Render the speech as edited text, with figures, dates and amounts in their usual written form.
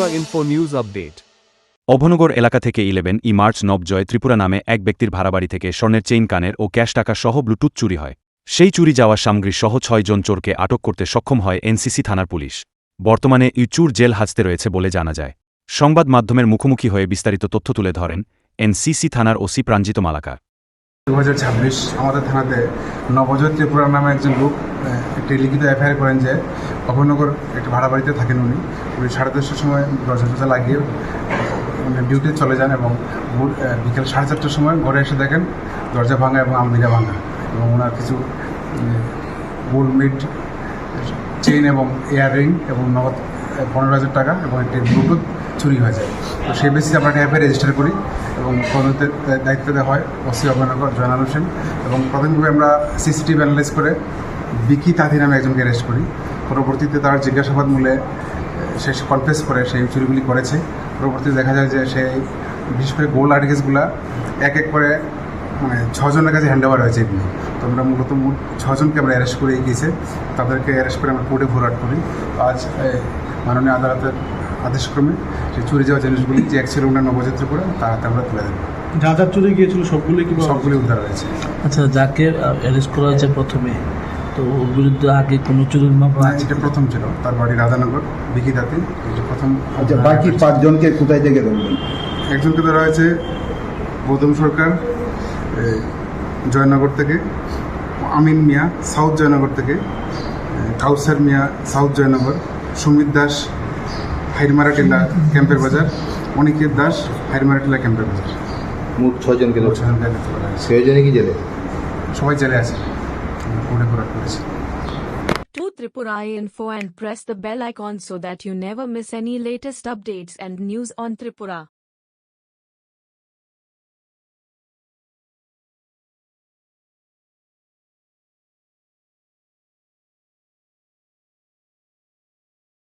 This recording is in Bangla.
Tripura Info News Update. অভনগর এলাকা থেকে 11 মার্চ নবজয় ত্রিপুরা নামে এক ব্যক্তির ভাড়াবাড়ি থেকে স্বর্ণের চেইন কানের ও ক্যাশ টাকা সহ ব্লুটুথ চুরি হয়। সেই চুরি যাওয়া সামগ্রী সহ 6 জন চোরকে আটক করতে সক্ষম হয় এনসিসি থানার পুলিশ। বর্তমানে চুর জেল হাজতে রয়েছে বলে জানা যায়। সংবাদ মাধ্যমের মুখোমুখি হয়ে বিস্তারিত তথ্য তুলে ধরেন এনসিসি থানার ওসি প্রাঞ্জিত মালাকার। 2026 আমাদের থানাতে নবজয় ত্রিপুরা নামে একজন লোক একটি লিখিত এফআইআর করেন যে অভয়নগর একটি ভাড়া বাড়িতে থাকেন উনি 10:30টার সময় দরজা লাগিয়ে ডিউটি চলে যান এবং বিকেল 4:30টার সময় ঘরে এসে দেখেন দরজা ভাঙা এবং আলমিরা ভাঙা এবং ওনার কিছু গোল্ড মিড চেইন এবং ইয়াররিং এবং নগদ 15,000 টাকা এবং একটি ব্লুটুথ চুরি হয়ে যায়। তো সেই বেসিসে আমরা একটা এফআইআর রেজিস্টার করি এবং তদন্তের দায়িত্ব দেওয়া হয় ওসি অভয়নগর জয়নাল হোসেন এবং প্রাথমিকভাবে আমরা সিসিটিভি অ্যানালাইজ করে বিকি তাঁতি নামে একজনকে অ্যারেস্ট করি। পরবর্তীতে তার জিজ্ঞাসাবাদ মূলে সে কনফেস করে সেই চুরিগুলি করেছে। পরবর্তীতে দেখা যায় যে সেই বিশেষ করে গোল্ড আর্টিকেলসগুলো এক এক করে 6 জনের কাছে হ্যান্ড ওভার হয়েছে এগুলো। তো আমরা মূলত 6 জনকে আমরা অ্যারেস্ট করে গিয়েছে, তাদেরকে অ্যারেস্ট করে আমরা কোর্টে ফরওয়ার্ড করি। আজ মাননীয় আদালতের আদেশক্রমে সেই চুরি যাওয়া জিনিসগুলি যে এক ছিল ওনার নবজয় ত্রিপুরা তাতে আমরা তুলে দেবো। যা যা চুরি গিয়েছিল সবগুলি উদ্ধার হয়েছে। আচ্ছা, যাকে অ্যারেস্ট করা হয়েছে প্রথমে, তো ওর বিরুদ্ধে আগে কোনো চুরির মামলা আছে? এটা প্রথম ছিল, তার বাড়ি রাধানগর বিকি তাঁতি, এটা প্রথম। আচ্ছা, বাকি 5 জনকে কোথায় থেকে ধরবেন? একজনকে ধরা হয়েছে গৌতম সরকার জয়নগর থেকে, আমিন মিয়া সাউথ জয়নগর থেকে, কাউসার মিয়া সাউথ জয়নগর, সুমিত দাস হাইরমারাটিলা ক্যাম্পের বাজার, অনিকেত দাস হাইরমারাটিলা ক্যাম্পের বাজার। মোট 6 জনকে ধরছেন। 6 জনকে ধরা হয়েছে। 6 জনই কি জেলে? সবাই জেলে আছে, কোর্টে ফরওয়ার্ড করেছে। To Tripura Info and press the bell icon so that you never miss any latest updates and news on Tripura.